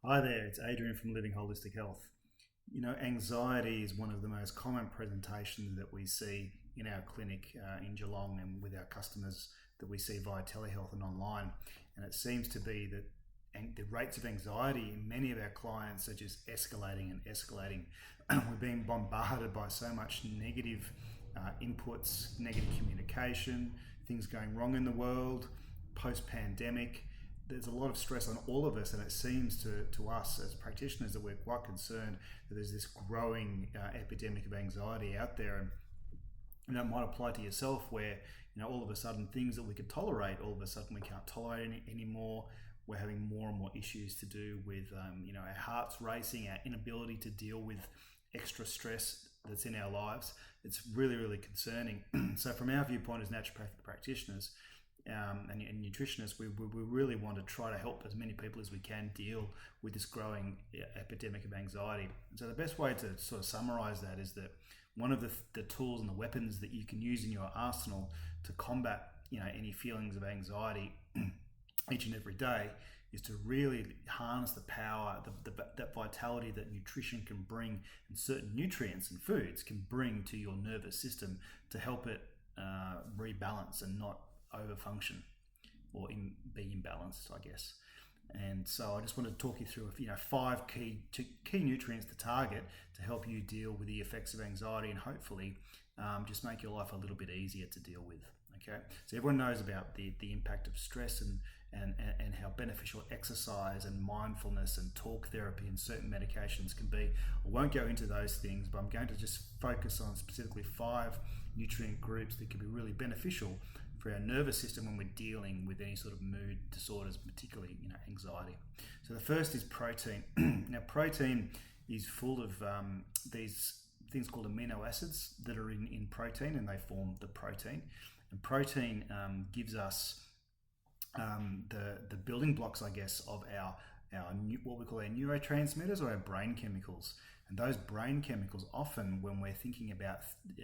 Hi there, it's Adrian from Living Holistic Health. Anxiety is one of the most common presentations that we see in our clinic in Geelong and with our customers that we see via telehealth and online. And it seems to be that the rates of anxiety in many of our clients are just escalating and escalating. We're being bombarded by so much negative inputs, negative communication, things going wrong in the world, post-pandemic. There's a lot of stress on all of us, and it seems to us as practitioners that we're quite concerned that there's this growing epidemic of anxiety out there. And that might apply to yourself where, all of a sudden things that we could tolerate, all of a sudden we can't tolerate anymore. We're having more and more issues to do with, our hearts racing, our inability to deal with extra stress that's in our lives. It's really, really concerning. So from our viewpoint as naturopathic practitioners, and nutritionists, we really want to try to help as many people as we can deal with this growing epidemic of anxiety. And so the best way to sort of summarize that is that one of the tools and the weapons that you can use in your arsenal to combat any feelings of anxiety each and every day is to really harness the power, that vitality that nutrition can bring, and certain nutrients and foods can bring to your nervous system to help it rebalance and not overfunction or be imbalanced, I guess. And so I just wanted to talk you through 5 key nutrients to target to help you deal with the effects of anxiety and hopefully just make your life a little bit easier to deal with. Okay, so everyone knows about the impact of stress and how beneficial exercise and mindfulness and talk therapy and certain medications can be. I won't go into those things, but I'm going to just focus on specifically 5 nutrient groups that can be really beneficial for our nervous system when we're dealing with any sort of mood disorders, particularly anxiety. So the first is protein. Now protein is full of these things called amino acids that are in protein, and they form the protein. And protein gives us the building blocks, I guess, of our what we call our neurotransmitters or our brain chemicals. And those brain chemicals, often when we're thinking about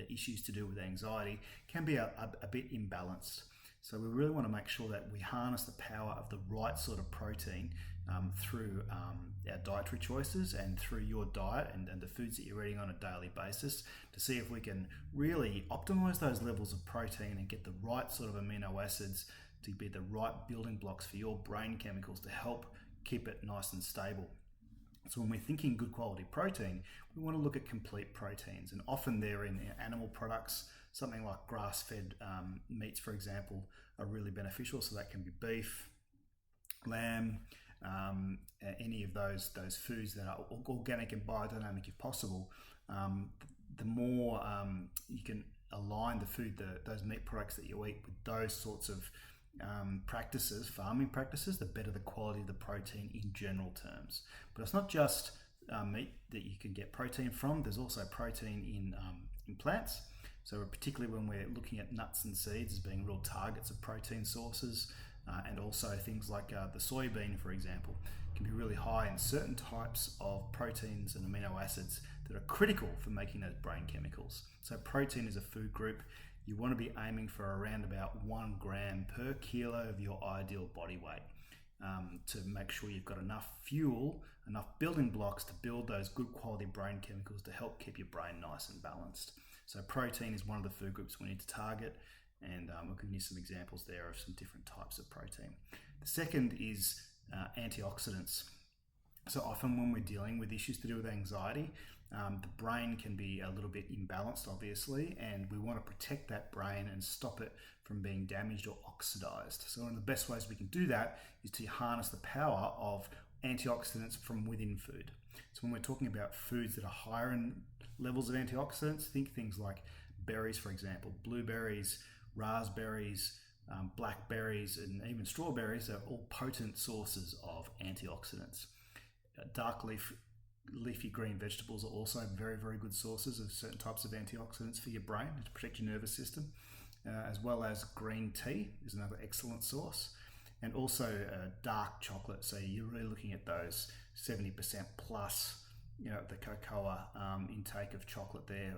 issues to do with anxiety, can be a bit imbalanced. So we really want to make sure that we harness the power of the right sort of protein through our dietary choices and through your diet and the foods that you're eating on a daily basis to see if we can really optimize those levels of protein and get the right sort of amino acids to be the right building blocks for your brain chemicals to help keep it nice and stable. So when we're thinking good quality protein, we want to look at complete proteins, and often they're in animal products. Something like grass-fed meats, for example, are really beneficial. So that can be beef, lamb, any of those foods that are organic and biodynamic if possible. The more you can align the food, those meat products that you eat with those sorts of farming practices, the better the quality of the protein in general terms. But it's not just meat that you can get protein from. There's also protein in plants. So particularly when we're looking at nuts and seeds as being real targets of protein sources, and also things like the soybean, for example, can be really high in certain types of proteins and amino acids that are critical for making those brain chemicals. So protein is a food group. You want to be aiming for around about 1 gram per kilo of your ideal body weight to make sure you've got enough fuel, enough building blocks to build those good quality brain chemicals to help keep your brain nice and balanced. So protein is one of the food groups we need to target, and I'll give you some examples there of some different types of protein. The second is antioxidants. So often when we're dealing with issues to do with anxiety, the brain can be a little bit imbalanced, obviously, and we want to protect that brain and stop it from being damaged or oxidized. So one of the best ways we can do that is to harness the power of antioxidants from within food. So when we're talking about foods that are higher in levels of antioxidants, think things like berries, for example, blueberries, raspberries, blackberries, and even strawberries are all potent sources of antioxidants. Dark leafy green vegetables are also very, very good sources of certain types of antioxidants for your brain to protect your nervous system, as well as green tea is another excellent source, and also dark chocolate. So you're really looking at those 70% plus, the cocoa intake of chocolate there.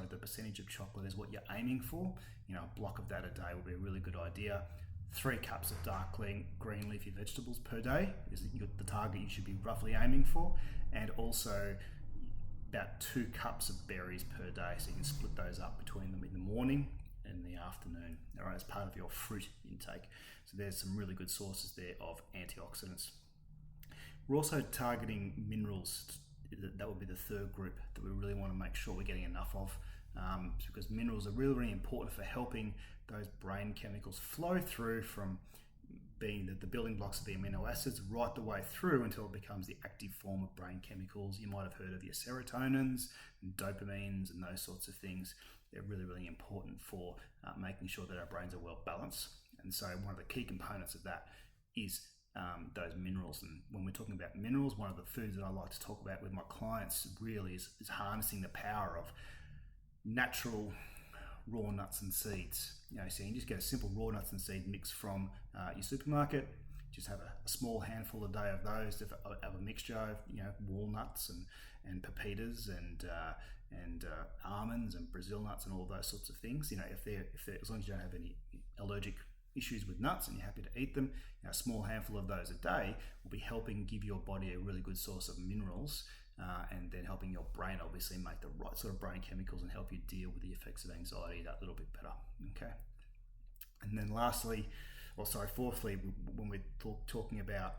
The percentage of chocolate is what you're aiming for. A block of that a day would be a really good idea. 3 cups of dark green leafy vegetables per day is the target you should be roughly aiming for, and also about 2 cups of berries per day. So you can split those up between them in the morning and the afternoon, all right, as part of your fruit intake. So there's some really good sources there of antioxidants. We're also targeting minerals. That would be the third group that we really want to make sure we're getting enough of, because minerals are really, really important for helping those brain chemicals flow through from being the building blocks of the amino acids right the way through until it becomes the active form of brain chemicals. You might have heard of your serotonins and dopamines and those sorts of things. They're really, really important for making sure that our brains are well balanced. And so one of the key components of that is those minerals. And when we're talking about minerals, one of the foods that I like to talk about with my clients really is harnessing the power of natural raw nuts and seeds. So you can just get a simple raw nuts and seed mix from your supermarket. Just have a small handful a day of those, of a mixture of walnuts and pepitas and almonds and Brazil nuts and all those sorts of things. If they're as long as you don't have any allergic issues with nuts and you're happy to eat them, a small handful of those a day will be helping give your body a really good source of minerals, and then helping your brain obviously make the right sort of brain chemicals and help you deal with the effects of anxiety that little bit better. Okay. And then fourthly, when we're talking about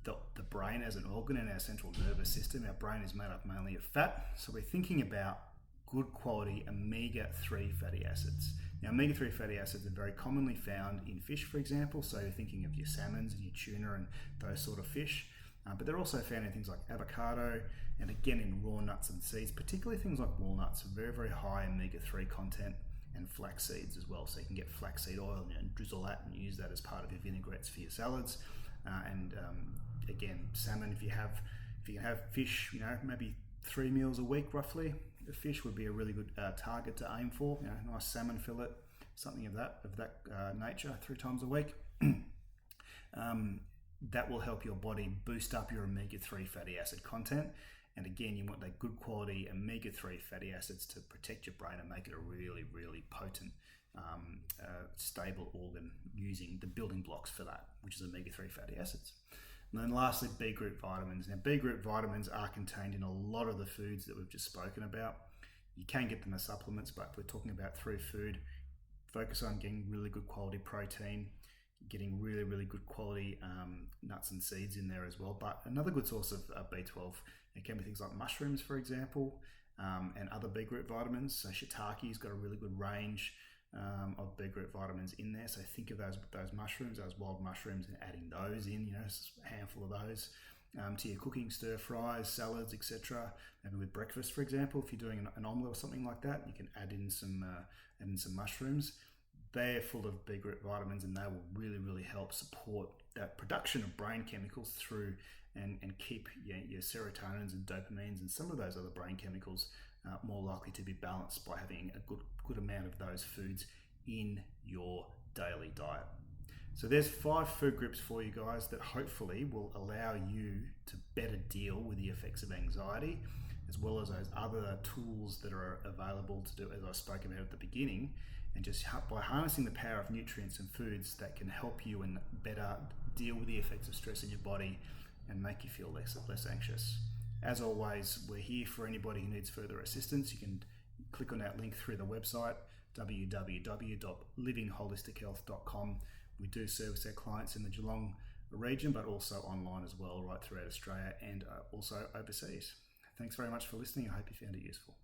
the brain as an organ and our central nervous system, our brain is made up mainly of fat. So we're thinking about good quality omega-3 fatty acids. Now, omega-3 fatty acids are very commonly found in fish, for example. So you're thinking of your salmons and your tuna and those sort of fish. But they're also found in things like avocado and again in raw nuts and seeds, particularly things like walnuts, very, very high omega-3 content, and flax seeds as well. So you can get flaxseed oil and drizzle that and use that as part of your vinaigrettes for your salads. Again, salmon, if you can have fish, maybe 3 meals a week roughly. The fish would be a really good target to aim for. Nice salmon fillet, something of that nature, 3 times a week. That will help your body boost up your omega-3 fatty acid content. And again, you want that good quality omega-3 fatty acids to protect your brain and make it a really, really potent, stable organ using the building blocks for that, which is omega-3 fatty acids. And then lastly, B group vitamins. Now, B group vitamins are contained in a lot of the foods that we've just spoken about. You can get them as supplements, but if we're talking about through food, focus on getting really good quality protein, getting really, really good quality nuts and seeds in there as well. But another good source of B12, it can be things like mushrooms, for example, and other B group vitamins. So shiitake's got a really good range of B group vitamins in there. So think of those mushrooms, those wild mushrooms, and adding those in, a handful of those to your cooking, stir fries, salads, etc. Maybe with breakfast, for example, if you're doing an omelette or something like that, you can add in some mushrooms. They're full of B group vitamins, and they will really, really help support that production of brain chemicals through and keep your serotonins and dopamines and some of those other brain chemicals more likely to be balanced by having a good amount of those foods in your daily diet. So there's 5 food groups for you guys that hopefully will allow you to better deal with the effects of anxiety, as well as those other tools that are available to do, as I spoke about at the beginning, and just by harnessing the power of nutrients and foods that can help you and better deal with the effects of stress in your body and make you feel less anxious. As always, we're here for anybody who needs further assistance. You can click on that link through the website, www.livingholistic.health.com. We do service our clients in the Geelong region, but also online as well, right throughout Australia and also overseas. Thanks very much for listening. I hope you found it useful.